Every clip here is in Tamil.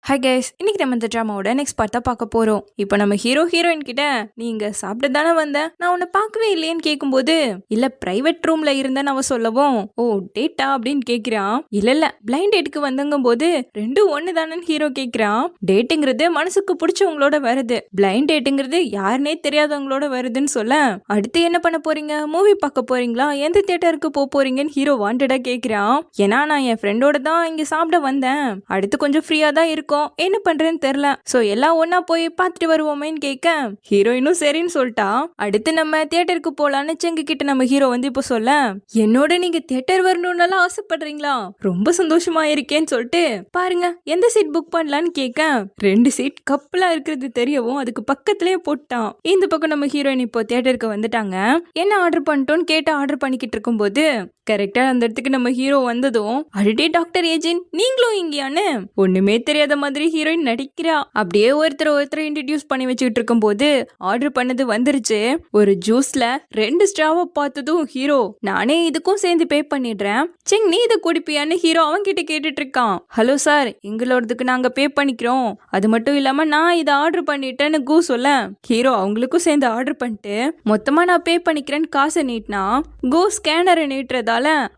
ஹாய் கைஸ், இன்னைக்கு நம்ம இந்த ட்ராமாவோட நெக்ஸ்ட் பார்ட் தான் பார்க்க போறோம். இப்போ நம்ம ஹீரோயின் கிட்ட நீங்க சாப்பிட்டு தானே வந்த, நான் உன்னை பார்க்கவே இல்லையேன்னு கேட்கும்போது இல்ல பிரைவேட் ரூம்ல இருந்தேன்னு அவ சொல்லவும், ஓ டேட்டா அப்படின்னு கேட்கிறான். இல்ல பிளைண்ட் டேட்டுக்கு வந்தங்கும் போது ரெண்டும் ஒண்ணு தானேன்னு ஹீரோ கேட்கிறான். டேட்டுங்கிறது மனசுக்கு பிடிச்சவங்களோட வருது, பிளைண்ட் டேட்டுங்கிறது யாருன்னே தெரியாதவங்களோட வருதுன்னு சொல்ல, அடுத்து என்ன பண்ண போறீங்க, மூவி பார்க்க போறீங்களா, எந்த தியேட்டருக்கு போறீங்கன்னு ஹீரோ வாண்டடா கேட்கிறான். ஏன்னா நான் என் ஃப்ரெண்டோட தான் இங்க சாப்பிட வந்தேன், அடுத்து கொஞ்சம் ஃப்ரீயா தான் இருக்கும், என்ன பண்றேன்னு தெரியல, சோ எல்லாம் ஒன்னா போய் பார்த்துட்டு வருவோமேன்னு கேட்க ஹீரோயினும் சரின்னு சொல்லிட்டா. அடுத்து நம்ம தியேட்டருக்கு போலான்னு செங்கு கிட்ட நம்ம ஹீரோ வந்து இப்போ சொல்ல, என்னோட நீங்க தியேட்டர் வரணும்னால ஆசைப்படுறீங்களா, ரொம்ப சந்தோஷமா இருக்கேன்னு சொல்லிட்டு பாருங்க எந்த சீட் புக் பண்ணலான்னு கேட்க 2 சீட் கப்பலா இருக்கிறது தெரியவும் அதுக்கு பக்கத்துலயே போட்டான். இந்த பக்கம் நம்ம ஹீரோயின் இப்போ தியேட்டருக்கு வந்துட்டாங்க. என்ன ஆர்டர் பண்ணிட்டோன்னு கேட்டு ஆர்டர் பண்ணிக்கிட்டு இருக்கும் போது கரெக்டா அந்த இடத்துக்கு நம்ம ஹீரோ வந்ததும், அடடே டாக்டர் ஏஜென்ட் நீங்களும் இங்கயான்னு ஒண்ணுமே தெரியாத மாதிரி ஹீரோயின் நடிக்கிறா. அப்படியே ஒருத்தர் இன்ட்ரடியூஸ் பண்ணி வச்சுக்கிட்டு இருக்கும் போது ஆர்டர் பண்ணது வந்துருச்சு. ஒரு ஜூஸ்ல 2 ஸ்ட்ராவை பார்த்ததும் ஹீரோ, நானே இதுக்கும் சேர்ந்து பே பண்ணிடுறேன், செங் நீ இதை குடிப்பியான்னு ஹீரோ அவன் கிட்ட கேட்டுட்டு இருக்கான். ஹலோ சார், எங்களோடதுக்கு நாங்க பே பண்ணிக்கிறோம், அது மட்டும் இல்லாம நான் இதை ஆர்டர் பண்ணிட்டேன்னு கூ சொல்ல, ஹீரோ அவங்களுக்கும் சேர்ந்து ஆர்டர் பண்ணிட்டு மொத்தமா நான் பே பண்ணிக்கிறேன்னு காசை நீட்டினா கோ ஸ்கேனரை நீட்டுறதால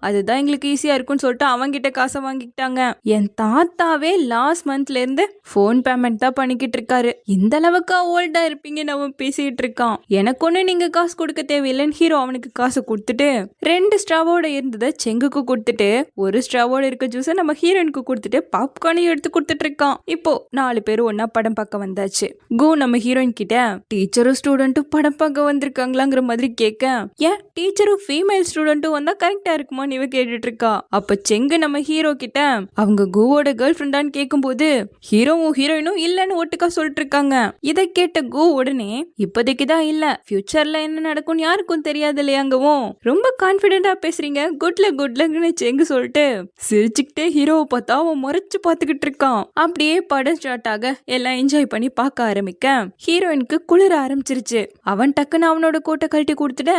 அதுதான் எங்களுக்கு ஈஸியா இருக்கும்னு சொல்லிட்டு அவங்கிட்ட காசை வாங்கிக்கிட்டாங்க. என் தாத்தாவே லாஸ்ட் மந்த்ல இருந்து போன் பேமெண்ட் தான் பண்ணிக்கிட்டு இருக்காரு, இந்த அளவுக்கு ஓல்டா இருப்பீங்கன்னு அவன் பேசிட்டு இருக்கான். எனக்கு ஒண்ணு நீங்க காசு கொடுக்க தேவையில்லைன்னு ஹீரோ அவனுக்கு காசு கொடுத்துட்டு 2 ஸ்ட்ராவோட இருந்ததை செங்குக்கு கொடுத்துட்டு 1 ஸ்ட்ராவோட இருக்க ஜூஸை நம்ம ஹீரோயினுக்கு கொடுத்துட்டு பாப்கார்னையும் எடுத்து கொடுத்துட்டு இருக்கான். இப்போ 4 பேரும் ஒன்னா படம் பார்க்க வந்தாச்சு. கோ நம்ம ஹீரோயின் கிட்ட டீச்சரும் ஸ்டூடெண்ட்டும் படம் பார்க்க வந்திருக்காங்களாங்கிற மாதிரி கேட்க, ஏன் டீச்சரும் ஃபீமேல் ஸ்டூடெண்ட்டும் வந்தா கரெக்டா இருக்குமா இவ கேட்டுட்டு இருக்கா. அப்ப செங்கு நம்ம ஹீரோ கிட்ட அவங்க கோவோட கேர்ள் ஃப்ரெண்டான்னு கேட்கும்போது ஹீரோவும் ஹீரோயினும் இல்லன்னு ஒட்டுக்கா சொல்லிட்டு இருக்காங்க. இதை கேட்ட கோ உடனே இப்போதைக்கு தான் இல்ல, ஃபியூச்சர்ல என்ன நடக்கும் யாருக்கும் தெரியாது இல்லையாங்கவும், ரொம்ப கான்பிடென்டா பேசுறீங்க, குட்லன்னு செங்கு சொல்லிட்டு சிரிச்சுக்கிட்டே ஹீரோவை பார்த்தா அவன் முறைச்சு பார்த்துக்கிட்டு இருக்கான். அப்படியே படம் ஸ்டார்ட் ஆக எல்லாம் என்ஜாய் பண்ணி பார்க்க ஆரம்பிக்க ஹீரோயினுக்கு குளிர ஆரம்பிச்சிருச்சு. அவன் டக்குன்னு அவனோட கோட்டை கழட்டி கொடுத்துட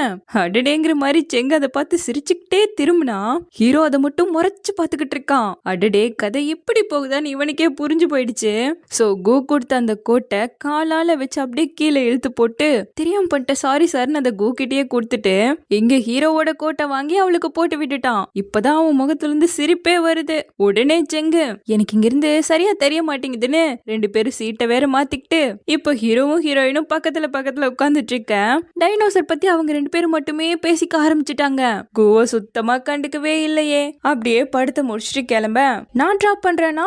அடடேங்கிற மாதிரி செங்கு அதை பார்த்து சிரிச்சுக்கிட்டே திரும்பினா ஹீரோ அதை மட்டும் முறைச்சு பார்த்துக்கிட்டு இருக்கான். அடடே கதை இப்படி போகுதான்னு இவனுக்கே புரிஞ்சு போயிடுச்சு. சோ கோ கொடுத்த அந்த கோட்டை காலால வச்சு அப்படியே கீழே இழுத்து போட்டு தெரியாம பண்ணிட்ட சாரி சார்னு அந்த கோ கிட்டே கொடுத்துட்டு இங்க ஹீரோவோட கோட்டை வாங்கி அவளுக்கு போட்டு விட்டுட்டான். இப்பதான் அவன் முகத்துல இருந்து சிரிப்பே வருது. உடனே செங்கு, எனக்கு இங்க இருந்து சரியா தெரிய மாட்டேங்குதுன்னு 2 பேரும் சீட்டை வேற மாத்திக்கிட்டு இப்போ ஹீரோவும் ஹீரோயினும் பக்கத்துல உட்கார்ந்துட்டு இருக்க டைனோசர் பத்தி அவங்க 2 பேரும் மட்டுமே பேசிக்க ஆரம்பிச்சுட்டாங்க. கோவ சுத்தமா கண்டுக்கவே இல்லையே. அப்படியே படுத்து முடிச்சுட்டு கிளம்ப நான் டிராப் பண்றேன்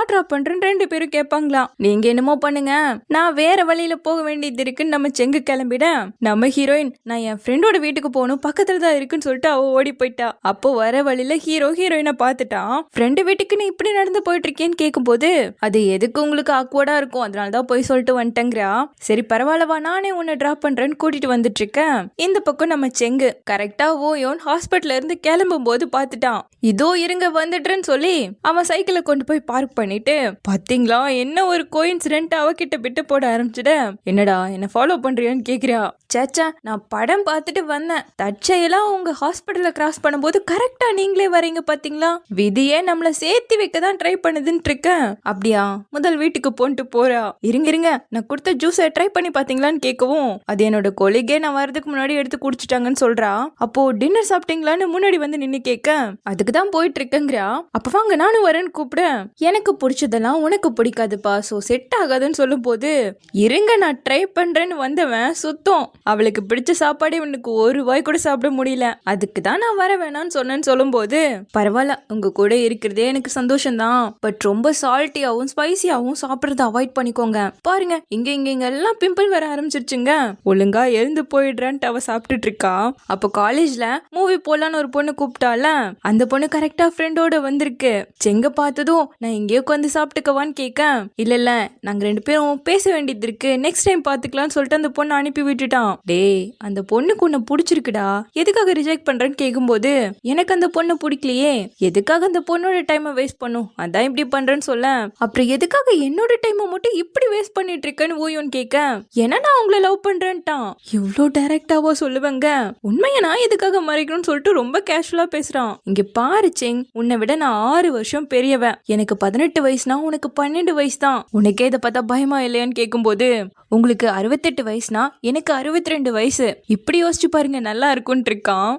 2 பேரும் கேட்பாங்களாம். நீங்க என்னமோ பண்ணுங்க, நான் வேற வழியில போக வேண்டியது இருக்குன்னு நம்ம செங்கு கிளம்பிட நம்ம ஹீரோயின், நான் என் ஃப்ரெண்டோட வீட்டுக்கு போகணும் பக்கத்துல தான் இருக்குன்னு சொல்லிட்டு அவ ஓடி போயிட்டா. அப்போ வர வழியில ஹீரோ ஹீரோயினை பார்த்துட்டான். ஃப்ரெண்டு வீட்டுக்கு நீ இப்படி நடந்து போயிட்டு இருக்கேன்னு கேட்கும்போது, அது எதுக்கு உங்களுக்கு ஆக்வர்டா இருக்கும், அதனாலதான் போய் சொல்லிட்டு வந்துட்டேங்கிறா. சரி பரவாயில்லவா, நானே உன்னை டிராப் பண்றேன்னு கூட்டிட்டு வந்துட்டு இருக்கேன். இந்த பக்கம் நம்ம செங்கு கரெக்டா ஓயோன் ஹாஸ்பிட்டல்ல இருந்து கிளம்பும் போது பாத்துட்டான். இதோ இருங்க வந்துடுறேன்னு சொல்லி அவன் சைக்கிளை கொண்டு போய் பார்க் பண்ணிட்டு, பாத்தீங்களா என்ன ஒரு கோயின்சிடென்ட், அவகிட்ட பிட்டு போட ஆரம்பிச்சுட, என்னடா என்ன ஃபாலோ பண்றியான்னு கேக்குறா. சேச்சா நான் படம் பார்த்துட்டு வந்தேன், தற்செயலா உங்க ஹாஸ்பிட்டல்ல கிராஸ் பண்ணும்போது கரெக்டா நீங்களே வரீங்க பாத்தீங்களா, விதியே நம்மள சேர்த்து வைக்க தான் ட்ரை பண்ணுதுன்னு இருக்கேன். அப்படியா, முதல் வீட்டுக்கு போன்ட்டு போறா. இருங்க நான் கொடுத்த ஜூஸை ட்ரை பண்ணி பாத்தீங்களான்னு கேட்கவும், அது என்னோட கொலிகே நான் வரதுக்கு முன்னாடி எடுத்து குடிச்சிட்டாங்கன்னு சொல்றா. அப்போ டின்னர் சாப்பிட்டீங்களான்னு முன்னாடி வந்து நின்னு கேட்க, அதுக்கு தான் போயிட்டு இருக்கேங்கிறா. அப்ப வாங்க நானும் வரேன்னு கூப்பிட, எனக்கு பிடிச்சதெல்லாம் உனக்கு பிடிக்காதுப்பா, சோ செட் ஆகாதுன்னு சொல்லும் போது, இருங்க நான் ட்ரை பண்றேன்னு வந்தவன் சுத்தம் அவளுக்கு பிடிச்ச சாப்பாடு இவனுக்கு ஒரு வாய் கூட சாப்பிட முடியல, அதுக்கு தான் நான் வர வேணாம்னு சொன்னேன்னு சொல்லும் போது, பரவாயில்ல உங்க கூட இருக்கிறதே எனக்கு சந்தோஷம் தான், பட் ரொம்ப சால்ட்டியாவும் ஸ்பைசியாவும் சாப்பிடறத அவாய்ட் பண்ணிக்கோங்க. பாருங்க இங்க எல்லாம் பிம்பிள் வர ஆரம்பிச்சிருச்சுங்க, ஒழுங்கா எழுந்து போயிடுறேன்ட்டு அவ சாப்பிட்டுட்டு இருக்கா. அப்போ காலேஜ்ல மூவி போலான்னு ஒரு பொண்ணு கூப்பிட்டால, அந்த பொண்ணு கரெக்டா ஃப்ரெண்டோட வந்திருக்கு. செங்க பார்த்ததும் நான் இங்கே உட்காந்து சாப்பிட்டுக்கவான்னு கேட்க, இல்ல நாங்க 2 பேரும் பேச வேண்டியது இருக்கு, நெக்ஸ்ட் டைம் பாத்துக்கலாம்னு சொல்லிட்டு அந்த பொண்ணு அனுப்பி விட்டுட்டான். டேய் அந்த பொண்ணுக்கு உன்னை பிடிச்சிருக்குடா, எதுக்காக ரிஜெக்ட் பண்றேன்னு கேட்கும்போது, எனக்கு அந்த பொண்ணு பிடிக்கலையே, எதுக்காக அந்த பொண்ணோட டைமை வேஸ்ட் பண்ணும், அதான் இப்படி பண்றேன்னு சொல்ல, அப்புறம் எதுக்காக என்னோட டைமை மட்டும் இப்படி வேஸ்ட் பண்ணிட்டு இருக்கேன்னு ஓயோன்னு கேட்க, ஏன்னா நான் உங்களை லவ் பண்றேன்ட்டான். இவ்வளோ டைரக்டாவா சொல்லுவாங்க, உண்மையை நான் எதுக்காக மறைக்கணும்னு சொல்லிட்டு ரொம்ப கேஷுவலா பேசுறான். இங்க பாரு செங், உன்னை விட நான் 6 வருஷம் பெரியவன், எனக்கு 18 வயசுனா உனக்கு 12 வயசு தான். உனக்கே இதை பார்த்தா பயமா இல்லையான்னு கேட்கும்போது, உங்களுக்கு 68 வயசுனா எனக்கு 62 வயசு, இப்படி யோசிச்சு பாருங்க நல்லா இருக்கும்னு இருக்கான்.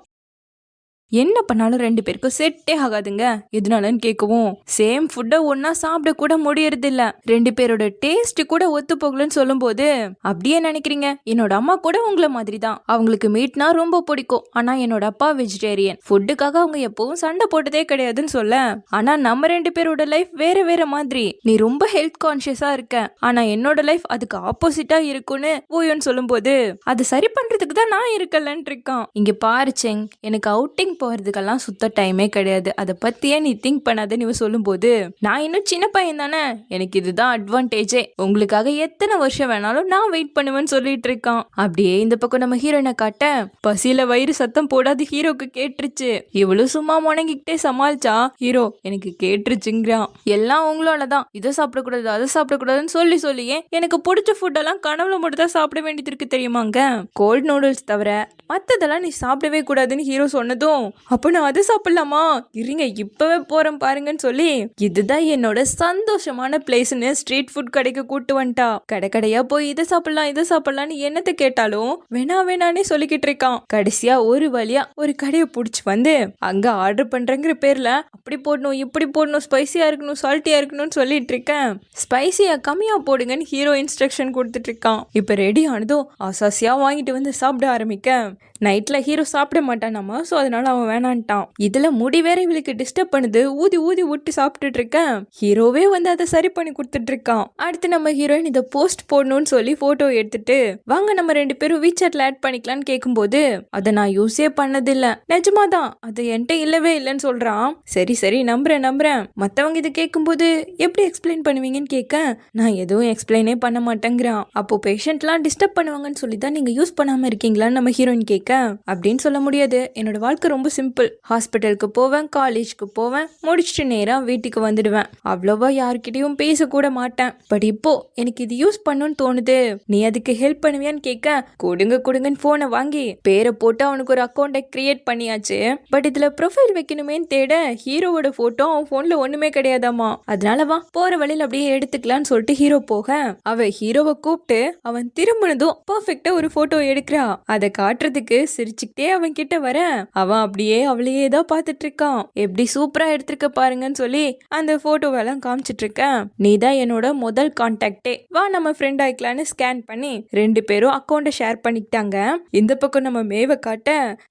என்ன பண்ணாலும் 2 பேருக்கும் செட்டே ஆகாதுங்க. எதனாலன்னு கேட்கவும், சேம் ஃபுட்டை ஒன்னா சாப்பிட கூட முடியறது இல்ல, 2 பேரோட டேஸ்ட் கூட ஒத்து போகலன்னு சொல்லும் போது, அப்படியே நினைக்கிறீங்க. என்னோட அம்மா கூட உங்களை மாதிரி தான். அவங்களுக்கு மீட்னா ரொம்ப பிடிக்கும். ஆனா என்னோட அப்பா வெஜிடேரியன். ஃபுட்டுக்காக அவங்க எப்பவும் சண்டை போட்டதே கிடையாதுன்னு சொல்ல, ஆனா நம்ம 2 பேரோட லைஃப் வேற வேற மாதிரி. நீ ரொம்ப ஹெல்த் கான்சியஸா இருக்க, ஆனா என்னோட லைஃப் அதுக்கு ஆப்போசிட்டா இருக்குன்னு ஓயோன்னு சொல்லும் போது, அது சரி பண்றதுக்கு தான் நான் இருக்கலன்னு இருக்கான். இங்க பாரு செங், எனக்கு அவுட்டிங் போறதுக்கெல்லாம் சுத்த டைமே கிடையாது, அதை பத்தியே நீ திங்க் பண்ணாதன்னு இவ சொல்லும்போது, நான் இன்னும் சின்ன பையன் தானே, எனக்கு இதுதான் அட்வான்டேஜே, உங்களுக்காக எத்தனை வருஷம் வேணாலும் நான் வெயிட் பண்ணுவேன்னு சொல்லிட்டு இருக்கான். அப்படியே இந்த பக்கம் நம்ம ஹீரோயினை காட்ட, பசியில வயிறு சத்தம் போடாது ஹீரோக்கு கேட்டுருச்சு. இவ்வளவு சும்மா முணங்கிக்கிட்டே சமாளிச்சா ஹீரோ எனக்கு கேட்டுருச்சுங்கிறான். எல்லாம் உங்களாலதான், இதை சாப்பிடக்கூடாது அதை சாப்பிடக்கூடாதுன்னு சொல்லி சொல்லியே எனக்கு பிடிச்ச ஃபுட்டெல்லாம் கனவுல மட்டும் தான் சாப்பிட வேண்டியது இருக்கு தெரியுமாங்க. கோல்ட் நூடுல்ஸ் தவிர மற்றதெல்லாம் நீ சாப்பிடவே கூடாதுன்னு ஹீரோ சொன்னதும், அப்போ நான் அதை சாப்பிடலாமா, இருங்க இப்பவே போறேன் பாருங்கன்னு சொல்லி, இதுதான் என்னோட சந்தோஷமான பிளேஸ்ன்னு ஸ்ட்ரீட் ஃபுட் கடைக்கு கூட்டு வந்துட்டா. கடையா போய் இதை சாப்பிடலாம்னு என்னத்தை கேட்டாலும் வேணானே சொல்லிக்கிட்டு இருக்கான். கடைசியா ஒரு வழியா ஒரு கடையை புடிச்சு வந்து அங்க ஆர்டர் பண்றேங்கிற பேர்ல அப்படி போடணும் இப்படி போடணும், ஸ்பைசியா இருக்கணும் சால்ட்டியா இருக்கணும்னு சொல்லிட்டு இருக்கேன். ஸ்பைசியா கம்மியா போடுங்கன்னு ஹீரோ இன்ஸ்ட்ரக்ஷன் கொடுத்துட்டு இருக்கான். இப்ப ரெடி ஆனதும் ஆசாசியா வாங்கிட்டு வந்து சாப்பிட ஆரம்பிக்க, நைட்ல ஹீரோ சாப்பிட மாட்டானாமா, ஸோ அதனால அவன் வேணான்ட்டான். இதுல முடி வேற இவளுக்கு டிஸ்டர்ப் பண்ணுது, ஊதி விட்டு சாப்பிட்டுட்டு இருக்கேன். ஹீரோவே வந்து அதை சரி பண்ணி கொடுத்துட்டு இருக்கான். அடுத்து நம்ம ஹீரோயின் இதை போஸ்ட் போடணும்னு சொல்லி போட்டோ எடுத்துட்டு, வாங்க நம்ம 2 பேரும் வீசாட்ல ஆட் பண்ணிக்கலான்னு கேட்கும்போது, அதை நான் யூஸே பண்ணதில்ல, நிஜமாதான் அது என்கிட்ட இல்லவே இல்லைன்னு சொல்றான். சரி நம்புறேன். மத்தவங்க இதை கேட்கும்போது எப்படி எக்ஸ்பிளைன் பண்ணுவீங்கன்னு கேட்க, நான் எதுவும் எக்ஸ்பிளைனே பண்ண மாட்டேங்கிறான். அப்போ பேஷண்ட்லாம் டிஸ்டர்ப் பண்ணுவாங்கன்னு சொல்லி தான் நீங்க யூஸ் பண்ணாம இருக்கீங்களான்னு நம்ம ஹீரோயின் கேட்க, அப்படின்னு சொல்ல முடியாது, என்னோட வாழ்க்கை ரொம்ப சிம்பிள். ஹாஸ்பிட்டலுக்கு போவேன், காலேஜ்க்கு போவேன், முடிச்சுட்டு நேரா வீட்டுக்கு வந்துடுவேன். அவ்வளோவா யார்கிட்டயும் பேசக்கூட மாட்டேன். பட் இப்போ எனக்கு இது யூஸ் பண்ணுன்னு தோணுது, நீ அதுக்கு ஹெல்ப் பண்ணுவியான்னு கேட்க, கொடுங்கன்னு போனை வாங்கி பேரை போட்டு அவனுக்கு ஒரு அக்கௌண்ட்டை கிரியேட் பண்ணியாச்சு. பட் இதுல ப்ரொஃபைல் வைக்கணுமேன்னு தேட ஹீரோவோட போட்டோ அவன் போன்ல ஒண்ணுமே கிடையாதாமா. அதனால வா போற வழியில அப்படியே எடுத்துக்கலான்னு சொல்லிட்டு ஹீரோ போக, அவ ஹீரோவை கூப்பிட்டு அவன் திரும்பினதும் பர்ஃபெக்டா ஒரு போட்டோ எடுக்கிறா. அதை காட்டுறதுக்கு சிரிச்சுக்கிட்டே அவன் கிட்ட வர, அவன் அப்படியே அவளையே தான் பார்த்துட்டு இருக்கான். எப்படி சூப்பரா எடுத்திருக்க பாருங்கன்னு சொல்லி அந்த போட்டோவெல்லாம் காமிச்சிட்டு இருக்கேன். நீ தான் என்னோட முதல் கான்டாக்டே, வா நம்ம ஃப்ரெண்ட் ஆயிக்கலான்னு ஸ்கேன் பண்ணி 2 பேரும் அக்கௌண்ட்டை ஷேர் பண்ணிக்கிட்டாங்க. இந்த பக்கம் நம்ம மேவை காட்ட,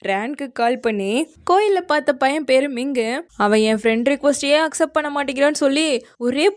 ரேனுக்கு கால் பண்ணி, கோயில்ல பார்த்த பையன் பேரு மிங்கு, அவன் என் ஃப்ரெண்ட் ரிக்வஸ்டையே அக்செப்ட் பண்ண மாட்டேங்கிறான்னு சொல்லி ஒரே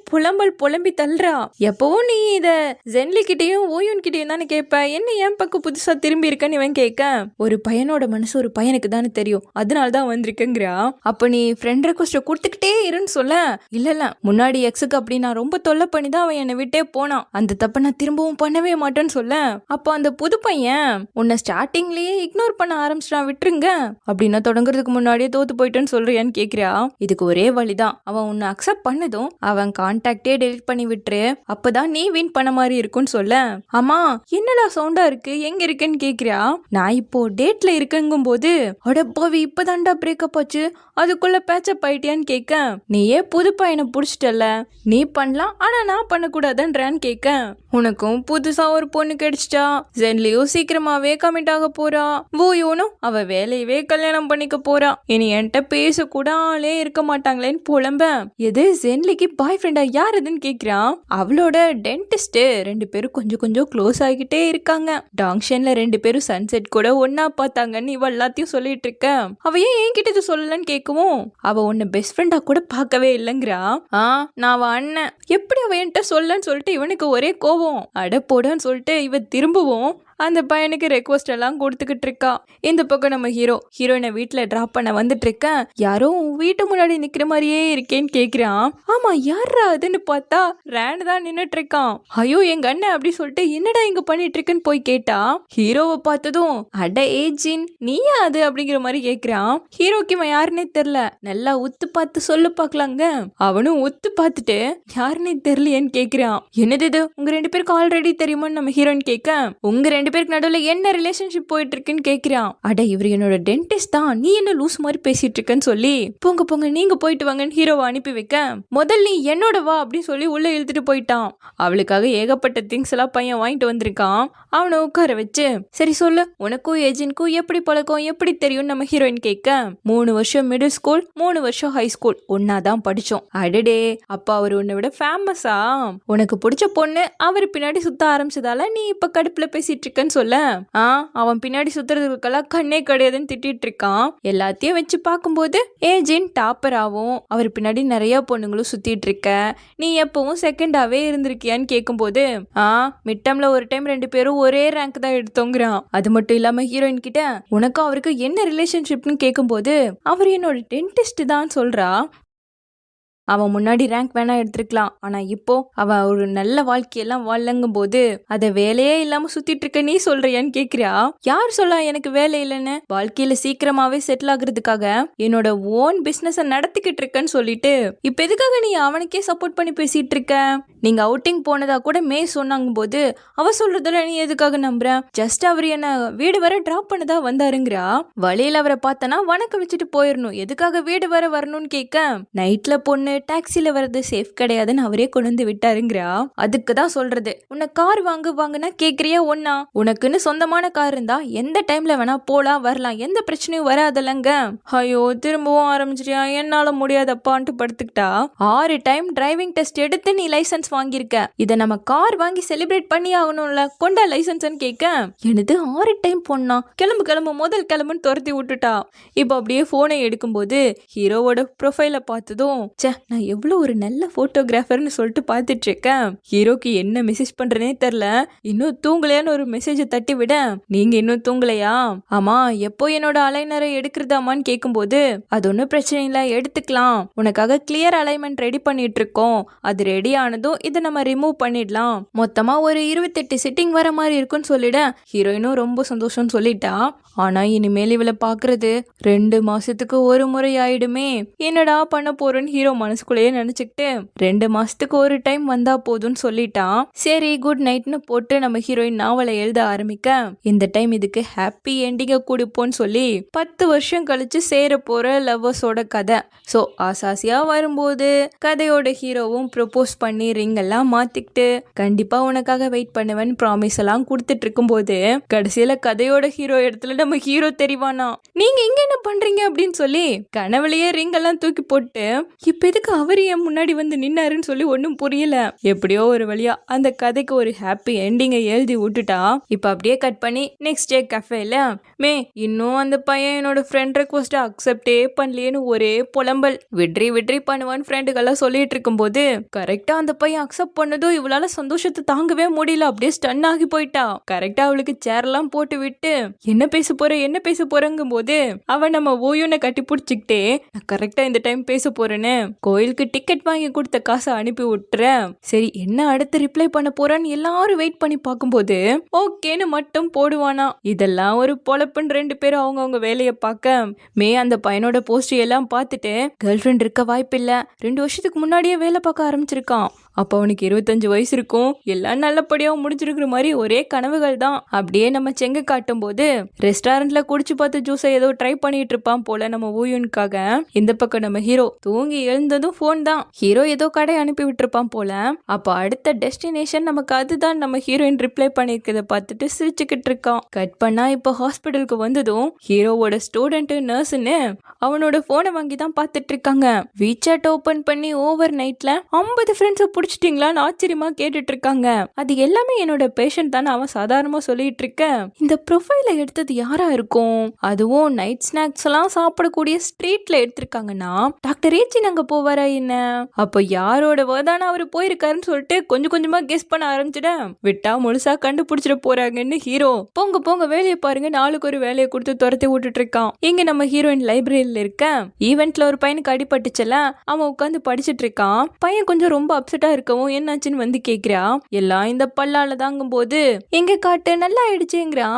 புலம்பி தள்ளுறா. எப்பவும் நீ இத ஜென்லி கிட்டையும் ஓயூன் கிட்டையும் தானே கேட்ப, என்ன என் பக்கம் புதுசா திரும்பி இருக்கன்னு இவன் கேட்க, ஒரு பையனோட மனசு ஒரு பையனுக்கு தானே தெரியும், அதனாலதான் வந்திருக்கேங்கிறா. அப்ப நீ ஃப்ரெண்ட் ரெக்வஸ்ட கொடுத்துக்கிட்டே இருன்னு சொல்ல, இல்ல முன்னாடி எக்ஸுக்கு அப்படி நான் ரொம்ப தொல்லை பண்ணிதான் அவன் என்னை விட்டே போனான், அந்த தப்ப நான் திரும்பவும் பண்ணவே மாட்டேன்னு சொல்ல, அப்போ அந்த புது பையன் உன்னை ஸ்டார்டிங்லயே இக்னோர் பண்ண ஆரம்பிச்சிட்டான், விட்டுருங்க அப்படின்னா தொடங்குறதுக்கு முன்னாடியே தோத்து போயிட்டேன்னு சொல்றியான்னு கேக்குறா. இதுக்கு ஒரே வழிதான், அவன் உன்னை அக்செப்ட் பண்ணதும் அவன் கான்டாக்டே டெலிட் பண்ணி விட்டுரு, அப்பதான் நீ வின் பண்ண மாதிரி இருக்குன்னு சொல்ல, ஆமா என்னடா சவுண்டா இருக்கு எங்க இருக்கேன்னு கேக்குறா. நான் இப்போ டேட்ல இருக்குங்கும் போது, அடப்பாவி இப்பதான்டா பிரேக்கப் ஆச்சு, அதுக்குள்ள பேச்சப் ஆயிட்டியான்னு கேட்க, நீயே புது பையனை புடிச்சிட்டல, நீ பண்ணலாம் ஆனா நான் பண்ணக்கூடாதுன்றான்னு கேட்க, உனக்கும் புதுசா ஒரு பொண்ணு கிடைச்சிட்டா, ஜென்லியும் சீக்கிரமாவே கமிட் ஆக போறா, ஓயோனும் அவ வேலையவே கல்யாணம் பண்ணிக்க போறா, இனி என்கிட்ட பேச கூட ஆளே இருக்க மாட்டாங்களேன்னு புலம்ப, எது ஜென்லிக்கு பாய் ஃப்ரெண்டா யார் அதுன்னு கேட்கிறான். அவளோட டென்டிஸ்ட். 2 பேரும் கொஞ்சம் க்ளோஸ் ஆகிட்டே இருக்காங்க. டாங்ஷன்ல 2 பேரும் சன்செட் கூட ஒன்னா பார்த்தாங்கன்னு இவ எல்லாத்தையும் சொல்லிட்டு இருக்க, அவ ஏன் என்கிட்ட இது சொல்லலன்னு கேட்கவும், அவ உன்னை பெஸ்ட் ஃப்ரெண்டா கூட பார்க்கவே இல்லைங்கிறா. நான் அவ அண்ணன், எப்படி அவ என்கிட்ட சொல்லன்னு சொல்லிட்டு இவனுக்கு ஒரே கோவம். அட போடான்னு சொல்லிட்டு இவ திரும்பவும் அந்த பையனுக்கு ரெக்வஸ்ட் எல்லாம் கொடுத்துக்கிட்டு இருக்கா. இந்த பக்கம் நம்ம ஹீரோயினை வீட்டுல டிராப் பண்ண வந்துட்டு இருக்க, யாரோ வீட்டு முன்னாடி நிக்கிற மாதிரியே இருக்கேன்னு கேக்குறான். ஆமா யாரா அதுன்னு பார்த்தா ரேன் தான் நின்னுட்டு இருக்கான். ஐயோ எங்க அண்ணன் அப்படி சொல்லிட்டு என்னடா இங்க பண்ணிட்டு இருக்குன்னு போய் கேட்டா, ஹீரோவை பார்த்ததும் அட ஏஜின் நீயா அது அப்படிங்கிற மாதிரி கேக்குறான். ஹீரோக்கு இவன் யாருன்னே தெரியல, நல்லா உத்து பார்த்து சொல்லு பாக்கலாங்க. அவனும் உத்து பார்த்துட்டு யாருன்னே தெரியலையேன்னு கேக்குறான். என்னது இது உங்க 2 பேருக்கு ஆல்ரெடி தெரியுமான்னு நம்ம ஹீரோயின் கேட்க, உங்க 2 பேருக்கு நடுவில் என்ன ரிலேஷன்ஷிப் போயிட்டு இருக்குன்னு கேட்கிறான். அட இவர் என்னோட டென்டிஸ்ட் தான், நீ என்ன லூஸ் மாதிரி பேசிட்டு இருக்கன்னு சொல்லி போங்க போங்க நீங்க போயிட்டு வாங்கன்னு ஹீரோவை அனுப்பி வைக்க முதல் நீ என்னோட வா அப்படின்னு சொல்லி உள்ள இழுத்துட்டு போயிட்டான். அவளுக்காக ஏகப்பட்ட திங்ஸ் எல்லாம் பையன் வாங்கிட்டு வந்திருக்கான். அவனை உட்கார வச்சு சரி சொல்லு உனக்கும் ஏஜென்ட்க்கும் எப்படி பழக்கம் எப்படி தெரியும் நம்ம ஹீரோயின் கேட்க 3 வருஷம் மிடில் ஸ்கூல் 3 வருஷம் ஹை ஸ்கூல் ஒன்னாதான் படிச்சோம். அடடே அப்பா அவர் உன்னை விட ஃபேமஸா? உனக்கு பிடிச்ச பொண்ணு அவர் பின்னாடி சுத்த ஆரம்பிச்சதால நீ இப்ப கடுப்புல பேசிட்டு இருக்கன்னு சொல்ல அவன் பின்னாடி சுத்துறதுக்கெல்லாம் கண்ணே கிடையாதுன்னு திட்டிட்டு இருக்கான். எல்லாத்தையும் வச்சு பார்க்கும்போது ஏஜென்ட் டாப்பராகவும் அவர் பின்னாடி நிறைய பொண்ணுங்களும் சுத்திட்டு இருக்க, நீ எப்பவும் செகண்டாவே இருந்திருக்கியான்னு கேட்கும்போது மிட்டம்ல ஒரு டைம் 2 பேரும் ஒரே ரேங்க் தான் எடுத்தோங்கிறான். அது மட்டும் இல்லாம ஹீரோயின் கிட்ட உனக்கும் அவருக்கு என்ன ரிலேஷன்ஷிப்னு கேட்கும்போது அவர் என்னோட டென்டிஸ்ட் தான் சொல்றா. அவன் முன்னாடி ரேங்க் வேணா எடுத்திருக்கலாம், ஆனா இப்போ அவன் ஒரு நல்ல வாழ்க்கையெல்லாம் வாழங்கும் போது அத வேலையே இல்லாம சுத்திட்டு இருக்க நீ சொல்றியான்னு கேக்குறியா? யார் சொல்லா எனக்கு வேலை இல்லைன்னு? வாழ்க்கையில சீக்கிரமாவே செட்டில் ஆகுறதுக்காக என்னோட ஓன் பிசினஸ நடத்திக்கிட்டு இருக்கேன்னு சொல்லிட்டு இப்ப எதுக்காக நீ அவனுக்கே சப்போர்ட் பண்ணி பேசிட்டு இருக்க? நீங்க அவுட்டிங் போனதா கூட மே சொன்னாங்க போது அவ சொல்றதுல நீ எதுக்காக நம்புற? ஜஸ்ட் அவர் என்ன வீடு வர டிராப் பண்ணதா வந்தாருங்கிறா. வழியில அவரை பார்த்தனா வணக்கம் வச்சுட்டு போயிடணும், எதுக்காக வீடு வர வரணும்னு கேட்க நைட்ல பொண்ணு டாக்ஸில வர்றது சேஃப் கிடையாதுன்னு அவரே கொண்டு வந்து விட்டாருங்கிறா. அதுக்கு தான் சொல்றது உன்னை கார் வாங்குனா கேக்குறியா ஒன்னா? உனக்குன்னு சொந்தமான கார் இருந்தா எந்த டைம்ல வேணா போலாம் வரலாம், எந்த பிரச்சனையும் வராதல்லங்க. ஐயோ திரும்பவும் ஆரம்பிச்சிட்டியா, என்னால முடியாதப்பான்ட்டு படுத்துக்கிட்டா. 6 டைம் டிரைவிங் டெஸ்ட் எடுத்து நீ லைசன்ஸ் வாங்கியிருக்க, இதை நம்ம கார் வாங்கி செலிப்ரேட் பண்ணி ஆகணும்ல, கொண்டா லைசன்ஸ் கேட்க எனது 6 டைம் பொண்ணா, கிளம்பு முதல் கிளம்புன்னு துரத்தி விட்டுட்டா. இப்போ அப்படியே போனை எடுக்கும்போது ஹீரோவோட ப்ரொஃபைல பார்த்ததும் நான் எவ்வளோ ஒரு நல்ல போட்டோகிராஃபர்னு சொல்லிட்டு பார்த்துட்டு இருக்கேன். ஹீரோக்கு என்ன மெசேஜ் பண்றேனே தெரியல. இன்னும் தூங்கலையான்னு ஒரு மெசேஜை தட்டி விட நீங்க இன்னும் தூங்கலையா? ஆமா எப்போ என்னோட அலைனரை எடுக்கிறதாமான்னு கேட்கும்போது அது ஒன்றும் பிரச்சனை இல்லை எடுத்துக்கலாம், உனக்காக கிளியர் அலைன்மெண்ட் ரெடி பண்ணிட்டு இருக்கோம், அது ரெடி ஆனதும் இதை நம்ம ரிமூவ் பண்ணிடலாம், மொத்தமா ஒரு 28 செட்டிங் வர மாதிரி இருக்குன்னு சொல்லிட ஹீரோயினும் ரொம்ப சந்தோஷம்னு சொல்லிட்டா. ஆனா இனிமேல் இவளை பாக்குறது 2 மாசத்துக்கு ஒரு முறை ஆயிடுமே, என்னடா பண்ண போறேன்னு ஹீரோ மனசுக்குள்ளேயே நினைச்சுக்கிட்டு 2 மாசத்துக்கு ஒரு டைம் வந்தா போதும்னு சொல்லிட்டான். சரி குட் நைட்னு போட்டு நம்ம ஹீரோயின் நாவலை எழுத ஆரம்பிக்க இந்த டைம் இதுக்கு ஹாப்பி எண்டிங்க கொடுப்போன்னு சொல்லி 10 வருஷம் கழிச்சு சேர போற லவ்வர்ஸோட கதை. ஸோ ஆசாசியா வரும்போது கதையோட ஹீரோவும் ப்ரொபோஸ் பண்ணி ரிங் எல்லாம் மாத்திக்கிட்டு கண்டிப்பா உனக்காக வெயிட் பண்ணுவேன்னு ப்ராமிஸ் எல்லாம் கொடுத்துட்டு இருக்கும்போது கடைசியில கதையோட ஹீரோ இடத்துல நம்ம ஹீரோ தெரிவானா, நீங்க இங்க என்ன பண்றீங்க அப்படின்னு சொல்லி கனவுலயே ரிங் எல்லாம் தூக்கி போட்டு இப்ப எதுக்கு அவர் என் முன்னாடி வந்து நின்னாருன்னு சொல்லி ஒன்னும் புரியல. எப்படியோ ஒரு வழியா அந்த கதைக்கு ஒரு ஹாப்பி எண்டிங்கை எழுதி விட்டுட்டா. இப்ப அப்படியே கட் பண்ணி நெக்ஸ்ட் டே கஃபேல மே இன்னும் அந்த பையன் என்னோட ஃப்ரெண்ட் ரெக்வஸ்ட் அக்செப்டே பண்ணலையேன்னு ஒரே புலம்பல். விட்ரி பண்ணுவான்னு ஃப்ரெண்டுகெல்லாம் சொல்லிட்டு இருக்கும் போது கரெக்டா அந்த பையன் அக்செப்ட் பண்ணதும் இவளால சந்தோஷத்தை தாங்கவே முடியல, அப்படியே ஸ்டன் ஆகி போயிட்டா. கரெக்டா அவளுக்கு சேர் எல்லாம் போட்டு விட்டு என்ன பேச போறங்கும் போது அவன் நம்ம ஓயுனை கட்டி பிடிச்சிக்கிட்டே நான் கரெக்டா இந்த டைம் பேச போறேன்னு கோயிலுக்கு டிக்கெட் வாங்கி கொடுத்த காசை அனுப்பி விட்டுறேன். சரி என்ன அடுத்து ரிப்ளை பண்ண போறான்னு எல்லாரும் வெயிட் பண்ணி பார்க்கும்போது ஓகேன்னு மட்டும் போடுவானா. இதெல்லாம் ஒரு பொழப்புன்னு 2 பேரும் அவங்கவுங்க வேலையை பார்க்க மே அந்த பையனோட போஸ்ட் எல்லாம் பார்த்துட்டு கேர்ள் ஃப்ரெண்ட் இருக்க வாய்ப்பில்லை, 2 வருஷத்துக்கு முன்னாடியே வேலை பார்க்க ஆரம்பிச்சிருக்கான். அப்போ அவனுக்கு 25 வயசு இருக்கும், எல்லாம் நல்லபடியா முடிஞ்சிருக்கிற மாதிரி ஒரே கனவுகள் தான். அப்படியே நம்ம செங்க காட்டும் போது ரெஸ்டாரண்ட்ல குடிச்சு பார்த்து ஜூஸை ஏதோ ட்ரை பண்ணிட்டு இருப்பான் போல நம்ம ஊயுனுக்காக. இந்த பக்கம் நம்ம ஹீரோ தூங்கி எழுந்ததும் போன் தான், ஹீரோ ஏதோ கடை அனுப்பி விட்டுருப்பான் போல. அப்ப அடுத்த டெஸ்டினேஷன் நமக்கு அதுதான் நம்ம ஹீரோயின் ரிப்ளை பண்ணிருக்கத பார்த்துட்டு சிரிச்சுக்கிட்டு இருக்கான். கட் பண்ணா இப்ப ஹாஸ்பிட்டலுக்கு வந்ததும் ஹீரோவோட ஸ்டூடெண்ட் நர்ஸ்ன்னு அவனோட போனை வாங்கி தான் பார்த்துட்டு இருக்காங்க. வீசாட் ஓபன் பண்ணி ஓவர் நைட்ல 50 ஃப்ரெண்ட்ஸை பிடிச்சிட்டீங்களான்னு ஆச்சரியமா கேட்டுட்டு இருக்காங்க. அது எல்லாமே என்னோட பேஷண்ட் தானே அவன் சாதாரணமா சொல்லிட்டு இருக்க. இந்த ப்ரொஃபைல எடுத்தது யாரா இருக்கும்? அதுவும் நைட் ஸ்நாக்ஸ் எல்லாம் சாப்பிடக்கூடிய ஸ்ட்ரீட்ல எடுத்திருக்காங்கன்னா டாக்டர் ஏச்சி நாங்க போவாரா என்ன? அப்ப யாரோட வேர்தான அவரு போயிருக்காருன்னு சொல்லிட்டு கொஞ்சம் கொஞ்சமா கெஸ் பண்ண ஆரம்பிச்சிட விட்டா முழுசா கண்டுபிடிச்சிட போறாங்கன்னு ஹீரோ போங்க வேலையை பாருங்க நாளுக்கு ஒரு வேலையை கொடுத்து துரத்தி விட்டுட்டு இருக்கான். இங்க நம்ம ஹீரோயின் லைப்ரரியில இருக்க ஈவென்ட்ல ஒரு பையனுக்கு அடிபட்டுச்சுல, அவன் உட்காந்து படிச்சுட்டு இருக்கான். பையன் கொஞ்சம் ரொம்ப அப்செட்டா இருக்கவும் என்னாச்சுன்னு வந்து கேக்குறா. எல்லாம் இந்த பல்லால தாங்கும் போது எங்க காட்டு நல்லா ஆயிடுச்சுங்கிறா.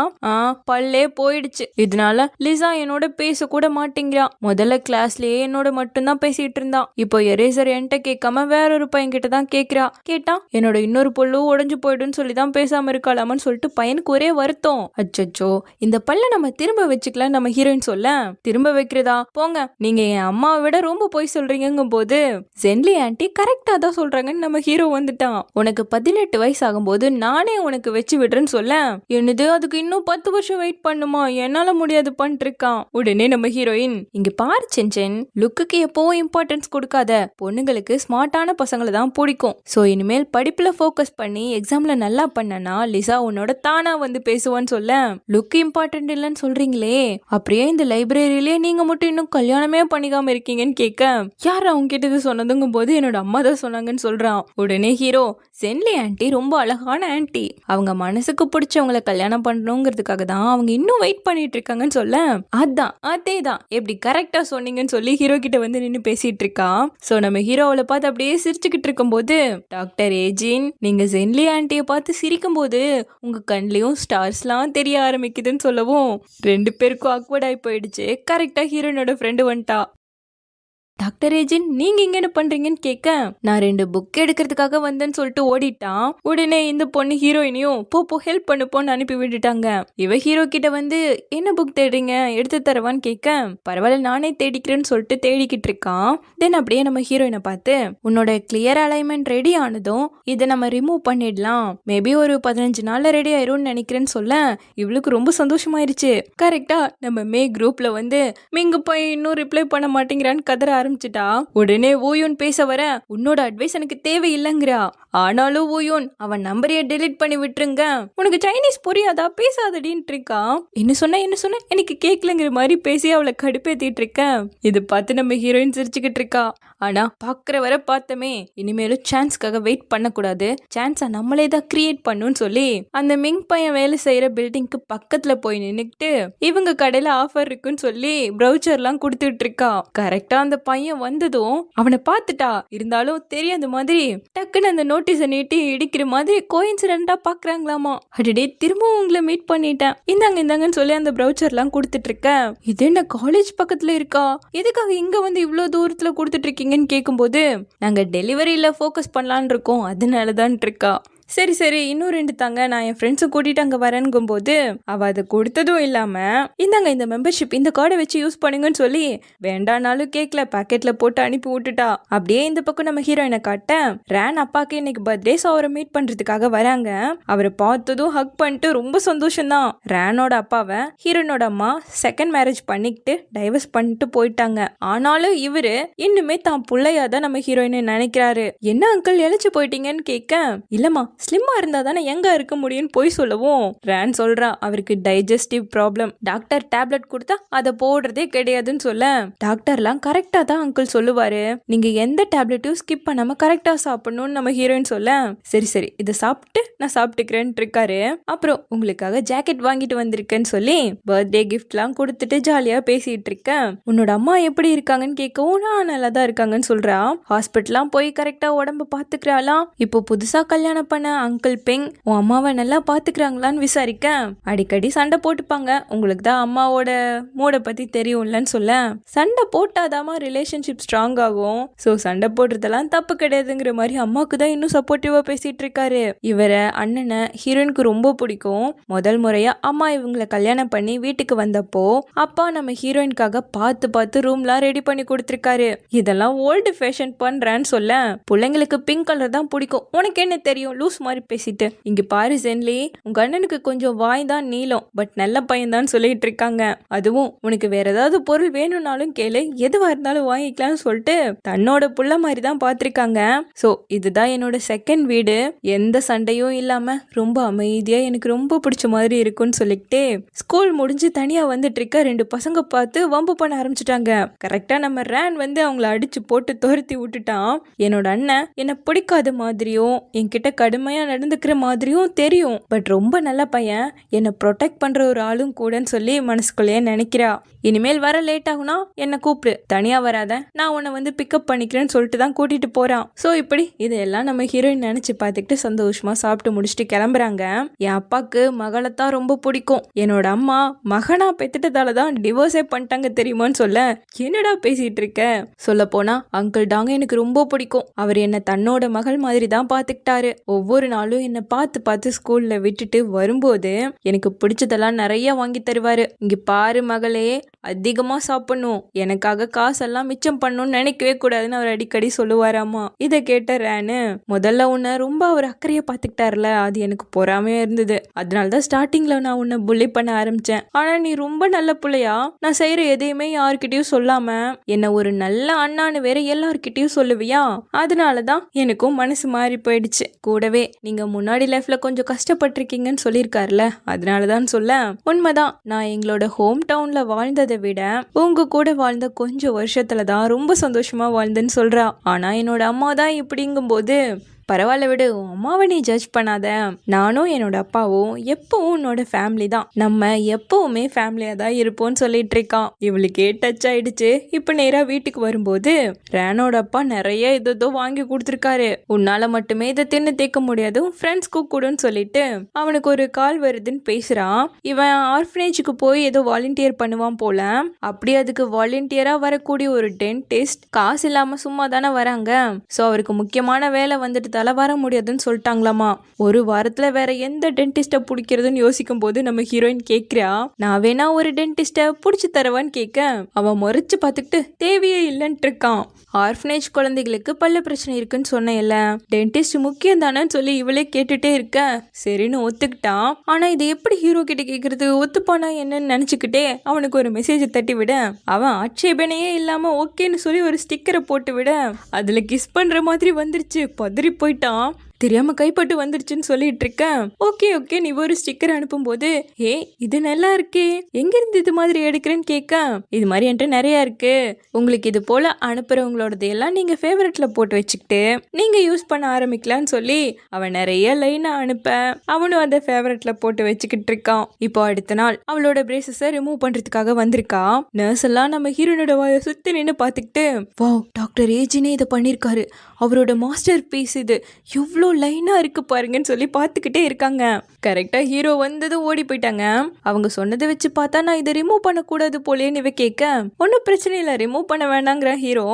பல்லே போயிடுச்சு. இதனால லிசா என்னோட பேச கூட மாட்டேங்கிறா. முதல்ல கிளாஸ்லயே என்னோட மட்டும்தான் பேசிட்டு இருந்தா. இப்போ எரேசர் என்கிட்ட கேட்காம வேற ஒரு பையன் கிட்ட தான் கேக்குறா. கேட்டா என்னோட இன்னொரு பொல்லு உடஞ்சு போயிடுன்னு சொல்லிதான் பேசாம இருக்காளாமன்னு சொல்லிட்டு பையனுக்கு ஒரே வருத்தம். அச்சோ, இந்த பல்ல நம்ம திரும்ப வச்சுக்கலாம் நம்ம ஹீரோயின் சொல்ல. திரும்ப வைக்கிறதா போங்க, நீங்க என் அம்மாவை விட ரொம்ப போய் சொல்றீங்கும் போது ஜென்லி ஆன்ட்டி கரெக்டா தான் சொல்றாங்கன்னு நம்ம ஹீரோ வந்துட்டான். உனக்கு 18 வயசு ஆகும்போது நானே உனக்கு வச்சு விடுறேன்னு சொல்ல, என்னது அதுக்கு இன்னும் 10 வருஷம் வெயிட் பண்ணுமா, என்னால முடியாது பண்ணிட்டு இருக்கான். உடனே நம்ம ஹீரோயின், இங்க பாரு சென்சென், லுக்குக்கு எப்பவும் இம்பார்ட்டன்ஸ் கொடுக்காத, பொண்ணுங்களுக்கு ஸ்மார்ட்டான பசங்களை தான் பிடிக்கும். சோ இனிமேல் படிப்புல ஃபோக்கஸ் பண்ணி எக்ஸாம்ல நல்லா பண்ணனா லிசா உன்னோட தானா வந்து பேசுவான்னு சொல்ல, லுக் இம்பார்ட்டன்ட் இல்லைன்னு சொல்றீங்களே, அப்படியே இந்த லைப்ரரியிலே நீங்க மட்டும் இன்னும் கல்யாணமே பண்ணிக்காம இருக்கீங்கன்னு கேட்க, யார் அவங்க கிட்ட இது சொன்னதுங்கும் போது என்னோட அம்மா தான் சொன்னாங்கன்னு சொல்றான். உடனே ஹீரோ, சென்லி ஆன்ட்டி ரொம்ப அழகான ஆன்ட்டி, அவங்க மனசுக்கு பிடிச்சவங்களை கல்யாணம் பண்ணணுங்கிறதுக்காக தான் அவங்க இன்னும் வெயிட் பண்ணிட்டு இருக்காங்கன்னு சொல்ல, அதேதான் எப்படி கரெக்டா சொன்னீங்கன்னு சொல்லி ஹீரோ கிட்ட வந்து நின்று பேசிட்டு இருக்கான். சோ நம்ம ஹீரோவை பார்த்து அப்படியே சிரிச்சுக்கிட்டு இருக்கும் போது, டாக்டர் ஏஜின், நீங்க சென்லி ஆன்ட்டியை பார்த்து சிரிக்கும் போது உங்க கண்லயும் ஸ்டார்ஸ்லாம் தெரிய ஆரம்பிக்குதுன்னு சொல்லவும் 2 பேருக்கும் ஆக்வர்ட் ஆகி போயிடுச்சு. கரெக்டா ஹீரோனோட ஃப்ரெண்டு வந்துட்டா. டாக்டர் ஏஜின், நீங்க இங்க என்ன பண்றீங்கன்னு கேட்க, நான் 2 புக் எடுக்கிறதுக்காக வந்தேன்னு சொல்லிட்டு ஓடிட்டான். உடனே இந்த பொண்ணு ஹீரோயினையும் போ ஹெல்ப் பண்ணுப்போன்னு அனுப்பி விட்டுட்டாங்க. இவ ஹீரோ கிட்ட வந்து என்ன புக் தேடுறீங்க, எடுத்து தரவான்னு கேட்க, பரவாயில்ல நானே தேடிக்கிறேன்னு சொல்லிட்டு தேடிக்கிட்டு இருக்கான். தென் அப்படியே நம்ம ஹீரோயினை பார்த்து, உன்னோட கிளியர் அலைன்மெண்ட் ரெடி ஆனதும் இதை நம்ம ரிமூவ் பண்ணிடலாம், மேபி ஒரு 15 நாள்ல ரெடி ஆயிரும்னு நினைக்கிறேன்னு சொல்ல, இவளுக்கு ரொம்ப சந்தோஷமாயிருச்சு. கரெக்டா நம்ம மே குரூப்ல வந்து மிங்க போய் இன்னும் ரிப்ளை பண்ண மாட்டேங்கிறான்னு கதற ஆரம்பிச்சுட்டா. உடனே ஊயூன் பேச வர, உன்னோட அட்வைஸ் எனக்கு தேவையில்லைங்கிறா. ஆனாலும் ஊயூன், அவன் நம்பரைய டெலிட் பண்ணி விட்டுருங்க, உனக்கு சைனீஸ் புரியாதா, பேசாதடின்னு இருக்கா. என்ன சொன்ன எனக்கு கேட்கலங்கிற மாதிரி பேசி அவளை கடுப்பேத்திட்டு இருக்க. இது பார்த்து நம்ம ஹீரோயின் சிரிச்சுக்கிட்டு இருக்கா. ஆனா பாக்குற வர பார்த்தமே, இனிமேலும் சான்ஸ்க்காக வெயிட் பண்ணக்கூடாது, சான்ஸை நம்மளே தான் கிரியேட் பண்ணுன்னு சொல்லி அந்த மிங் பையன் வேலை செய்யற பில்டிங்க்கு பக்கத்துல போய் நின்னுக்கிட்டு இவங்க கடையில ஆஃபர் இருக்குன்னு சொல்லி ப்ரௌச்சர்லாம் கொடுத்துட்டு இருக்கா. கரெக்டா அந்த பையன் வந்ததும் அவனை பார்த்துட்டா. இருந்தாலும் தெரியாத மாதிரி டக்குன்னு அந்த நோட்டீஸை நீட்டி இடிக்கிற மாதிரி கோயின்சிடென்டா பாக்குறாங்களாமா. அடடே, திரும்பவும் உங்களை மீட் பண்ணிட்டேன், இந்தாங்கன்னு சொல்லி அந்த ப்ரௌச்சர்லாம் கொடுத்துட்டு இருக்க. இது என்ன காலேஜ் பக்கத்துல இருக்கா, எதுக்காக இங்க வந்து இவ்வளவு தூரத்துல கொடுத்துட்டு இருக்கீங்கன்னு கேட்கும்போது, நாங்க டெலிவரியில ஃபோக்கஸ் பண்ணலான் இருக்கோம், அதனாலதான் இருக்கா. சரி இன்னும் 2 தாங்க, நான் என் ஃப்ரெண்ட்ஸை கூட்டிட்டு அங்க வரேன்னும் போது அவ அதை கொடுத்ததும் இல்லாம, இந்தாங்க இந்த மெம்பர்ஷிப், இந்த கார்டை வச்சு யூஸ் பண்ணுங்கன்னு சொல்லி வேண்டானாலும் கேட்கல, பாக்கெட்ல போட்டு அனுப்பி விட்டுட்டா. அப்படியே இந்த பக்கம் நம்ம ஹீரோயினை காட்ட, ரேன் அப்பாக்கு இன்னைக்கு பர்த்டே, ஸோ அவரை மீட் பண்றதுக்காக வராங்க. அவரை பார்த்ததும் ஹக் பண்ணிட்டு ரொம்ப சந்தோஷம்தான். ரேனோட அப்பாவை ஹீரோயினோட அம்மா செகண்ட் மேரேஜ் பண்ணிக்கிட்டு டைவர்ஸ் பண்ணிட்டு போயிட்டாங்க. ஆனாலும் இவரு இன்னுமே தான் பிள்ளையாதான் நம்ம ஹீரோயினை நினைக்கிறாரு. என்ன அங்கிள் இழைச்சு போயிட்டீங்கன்னு கேட்க, இல்லம்மா ஸ்லிம்மா இருந்தா தானே எங்க இருக்க முடியும்னு போய் சொல்லவும், ரேன் சொல்றா அவருக்கு டைஜஸ்டிவ் ப்ராப்ளம், டாக்டர் டேப்லெட் கொடுத்தா அதை போடுறதே கிடையாதுன்னு சொல்ல, டாக்டர்லாம் கரெக்டா தான் அங்கிள் சொல்லுவாரு, நீங்க எந்த டேப்லெட்டையும் ஸ்கிப் பண்ணாம கரெக்டா சாப்பிடணும்னு நம்ம ஹீரோயின் சொல்ல, சரி இதை சாப்பிட்டு நான் சாப்பிட்டுக்கிறேன்னு இருக்காரு. அப்புறம் உங்களுக்காக ஜாக்கெட் வாங்கிட்டு வந்திருக்கேன்னு சொல்லி பர்த்டே கிஃப்ட்லாம் கொடுத்துட்டு ஜாலியா பேசிட்டு இருக்கேன். உன்னோட அம்மா எப்படி இருக்காங்கன்னு கேட்கவும், நான் நல்லா தான் இருக்காங்கன்னு சொல்றா. ஹாஸ்பிட்டல்லாம் போய் கரெக்டா உடம்பு பாத்துக்கிறாளாம். இப்போ புதுசா கல்யாணம் பண்ண அங்கிள் பெங் உன் அம்மாவை நல்லா பாத்துக்கிறாங்களான்னு விசாரிக்க, அடிக்கடி சண்டை போட்டுப்பாங்க, உங்களுக்கு தான் அம்மாவோட மூட பத்தி தெரியும்லன்னு சொல்ல, சண்டை போட்டாதாமா ரிலேஷன்ஷிப் ஸ்ட்ராங் ஆகும், சோ சண்டை போடுறதெல்லாம் தப்பு கிடையாதுங்கிற மாதிரி அம்மாவுக்கு தான் இன்னும் சப்போர்ட்டிவா பேசிட்டு இருக்காரு. இவரை அண்ணனை ஹீரோயினுக்கு ரொம்ப பிடிக்கும். முதல் முறையா அம்மா இவங்களை கல்யாணம் பண்ணி வீட்டுக்கு வந்தப்போ அப்பா நம்ம ஹீரோயினுக்காக பார்த்து ரூம்லாம் ரெடி பண்ணி கொடுத்துருக்காரு. இதெல்லாம் ஓல்டு ஃபேஷன் பண்றேன்னு சொல்ல, பிள்ளைங்களுக்கு பிங்க் கலர் தான் பிடிக்கும், உனக்கு என்ன தெரியும் லூஸ் மாதிரி பேசிட்டு, இங்க பாரு சென்லி, உங்க அண்ணனுக்கு கொஞ்சம் வாய் தான் நீளம், பட் நல்ல பையன் தான் சொல்லிட்டு இருக்காங்க. அதுவும் உனக்கு வேற ஏதாவது பொருள் வேணும்னாலும் கேளு, எதுவா இருந்தாலும் வாங்கிக்கலாம்னு சொல்லிட்டு தன்னோட புள்ள மாதிரி தான் பாத்திருக்காங்க. சோ இதுதான் என்னோட செகண்ட் வீடு, எந்த சண்டையும் இல்லாம ரொம்ப அமைதியா எனக்கு ரொம்ப பிடிச்ச மாதிரி இருக்கும்னு சொல்லிக்கிட்டே ஸ்கூல் முடிஞ்சு தனியா வந்துட்டு இருக்க 2 பசங்க பார்த்து வம்பு பண்ண ஆரம்பிச்சுட்டாங்க. கரெக்டா நம்ம ரேன் வந்து அவங்கள அடிச்சு போட்டு துரத்தி விட்டுட்டான். என்னோட அண்ணன் என்ன பிடிக்காத மாதிரியும் என்கிட்ட கடுமை கடுமையா நடந்துக்கிற மாதிரியும் தெரியும். பட் ரொம்ப நல்ல பையன், என்னை ப்ரொடெக்ட் பண்ற ஒரு ஆளும் கூடன்னு சொல்லி மனசுக்குள்ளேயே நினைக்கிறா. இனிமேல் வர லேட் ஆகுனா என்னை கூப்பிடு, தனியா வராத, நான் உன்னை வந்து பிக்கப் பண்ணிக்கிறேன்னு சொல்லிட்டு தான் கூட்டிட்டு போறான். ஸோ இப்படி இதெல்லாம் நம்ம ஹீரோயின் நினைச்சு பார்த்துக்கிட்டு சந்தோஷமா சாப்பிட்டு முடிச்சுட்டு கிளம்புறாங்க. என் அப்பாவுக்கு மகளைத்தான் ரொம்ப பிடிக்கும். என்னோட அம்மா மகனா பெத்துட்டதால தான் டிவோர்ஸே பண்ணிட்டாங்க தெரியுமான்னு சொல்ல, என்னடா பேசிட்டு இருக்க? சொல்ல போனா அங்கிள் தாங்க எனக்கு ரொம்ப பிடிக்கும். அவர் என்ன தன்னோட மகள் மாதிரி தான் பாத்துக்கிட்டாரு. ஒவ்வொரு நாளும் என்னை பார்த்து பார்த்து ஸ்கூல்ல விட்டுட்டு வரும்போது எனக்கு பிடிச்சதெல்லாம் நிறைய வாங்கி தருவாரு. இங்க பாரு மகளே, அதிகமா சாப்பிடணும், எனக்காக காசெல்லாம் மிச்சம் பண்ணணும்னு நினைக்கவே கூடாதுன்னு அவர் அடிக்கடி சொல்லுவாராமா. இதை கேட்ட ரேனு, முதல்ல உன்னை ரொம்ப அவர் அக்கறைய பாத்துக்கிட்டாருல, அது எனக்கு பொறாமையா இருந்தது. அதனாலதான் ஸ்டார்டிங்ல நான் உன்னை புள்ளி பண்ண ஆரம்பிச்சேன். ஆனா நீ ரொம்ப நல்ல பிள்ளையா, நான் செய்யற எதையுமே யாருக்கிட்டயும் சொல்லாம என்ன ஒரு நல்ல அண்ணான்னு வேற எல்லார்கிட்டயும் சொல்லுவியா, அதனாலதான் எனக்கும் மனசு மாறி போயிடுச்சு. கூடவே நீங்க முன்னாடி லைஃப்ல கொஞ்சம் கஷ்டப்பட்டிருக்கீங்கன்னு சொல்லியிருக்காருல, அதனாலதான் சொல்ல. உண்மைதான், நான் எங்களோட ஹோம் டவுன்ல வாழ்ந்ததை விட உங்க கூட வாழ்ந்த கொஞ்சம் வருஷத்துல தான் ரொம்ப சந்தோஷமா வாழ்ந்தேன்னு சொல்றா. ஆனா என்னோட அம்மா தான் இப்படிங்கும்போது பரவாயில்ல விடு, உன் அம்மாவை நீ ஜட்ஜ் பண்ணாத. நானும் என்னோட அப்பாவும் எப்பவும் உன்னோட ஃபேமிலி தான், நம்ம எப்பவுமே ஃபேமிலியா தான் இருப்போம்னு சொல்லிட்டு இருக்கான். இவளுக்கே டச் ஆயிடுச்சு. இப்ப நேரா வீட்டுக்கு வரும்போது ரேனோட அப்பா நிறைய இதோ வாங்கி கொடுத்துருக்காரு. உன்னால மட்டுமே இதை தின்னு தேக்க முடியாது, ஃப்ரெண்ட்ஸ்க்கு கூடன்னு சொல்லிட்டு அவனுக்கு ஒரு கால் வருதுன்னு பேசுறான். இவன் ஆர்ஃபனேஜுக்கு போய் ஏதோ வாலண்டியர் பண்ணுவான் போல. அப்படி அதுக்கு வாலண்டியரா வரக்கூடிய ஒரு டென்டிஸ்ட் காசு இல்லாம சும்மா தானே வராங்க. ஸோ அவருக்கு முக்கியமான வேலை வந்துட்டு வர முடியாதுன்னு சொல்லிட்டாங்களாமா. ஒரு வாரத்துல வேற எந்த டென்டிஸ்ட பிடிக்கிறதுன்னு யோசிக்கும் போது நம்ம ஹீரோயின் கேக்குறா, நான் வேணா ஒரு டென்டிஸ்ட பிடிச்சி தரவான்னு கேட்க அவன் முறைச்சு பார்த்துக்கிட்டு தேவையே இல்லைன்ட்டு இருக்கான். ஆர்ஃபனேஜ் குழந்தைகளுக்கு பல்ல பிரச்சனை இருக்குன்னு சொன்னேன்ல, டென்டிஸ்ட் முக்கியம் தானேன்னு சொல்லி இவளே கேட்டுட்டே இருக்க சரின்னு ஒத்துக்கிட்டான். ஆனா இது எப்படி ஹீரோ கிட்ட கேக்குறது, ஒத்துப்பானா என்னன்னு நினைச்சுக்கிட்டே அவனுக்கு ஒரு மெசேஜ் தட்டி விட அவன் ஆட்சேபனையே இல்லாம ஓகேன்னு சொல்லி ஒரு ஸ்டிக்கரை போட்டு விட அதுல கிஸ் பண்ற மாதிரி வந்துருச்சு. பதறி போயிட்டான். தெரியாம கைப்பட்டு வந்துருச்சுன்னு சொல்லிட்டு இருக்கேன். ஓகே ஓகே நீ ஒரு ஸ்டிக்கர் அனுப்பும் போது, ஏ இது நல்லா இருக்கே, எங்க இருந்து இது மாதிரி எடுக்கிறேன்னு கேட்க, இது மாதிரி என்கிட்ட நிறைய இருக்கு, உங்களுக்கு இது போல அனுப்புறவங்களோடது எல்லாம் நீங்க ஃபேவரட்ல போட்டு வச்சுக்கிட்டு நீங்க யூஸ் பண்ண ஆரம்பிக்கலான்னு சொல்லி அவன் நிறைய லைனா அனுப்ப அவனும் அதை ஃபேவரட்ல போட்டு வச்சுக்கிட்டு இருக்கான். இப்போ அடுத்த நாள் அவளோட பிரேசஸை ரிமூவ் பண்றதுக்காக வந்திருக்கா. நர்ஸ் எல்லாம் நம்ம ஹீரோனோட வாயை சுத்தி நின்று பார்த்துக்கிட்டு, வாவ் டாக்டர் ஏஜினே இதை பண்ணிருக்காரு, அவரோட மாஸ்டர் பீஸ் இது, எவ்வளோ லைனா இருக்கு பாருங்கன்னு சொல்லி பார்த்துக்கிட்டே இருக்காங்க. கரெக்டா ஹீரோ வந்ததும் ஓடி போயிட்டாங்க. அவங்க சொன்னதை வச்சு பார்த்தா நான் இதை ரிமூவ் பண்ணக்கூடாது போலேன்னு இவ கேட்க, ஒன்றும் பிரச்சனை இல்லை ரிமூவ் பண்ண வேண்டாங்கிற ஹீரோ.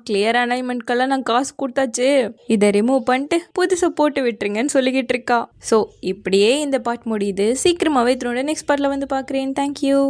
கிளியர் அலைன்மெண்ட்கெல்லாம் நான் காசு கொடுத்தாச்சு, இதை ரிமூவ் பண்ணிட்டு புதுசை போட்டு விட்டுருங்கன்னு சொல்லிக்கிட்டு இருக்கா. ஸோ இப்படியே இந்த பார்ட் முடியுது. சீக்கிரமாவே இதனோட நெக்ஸ்ட் பார்ட்ல வந்து பார்க்குறேன். தேங்க்யூ.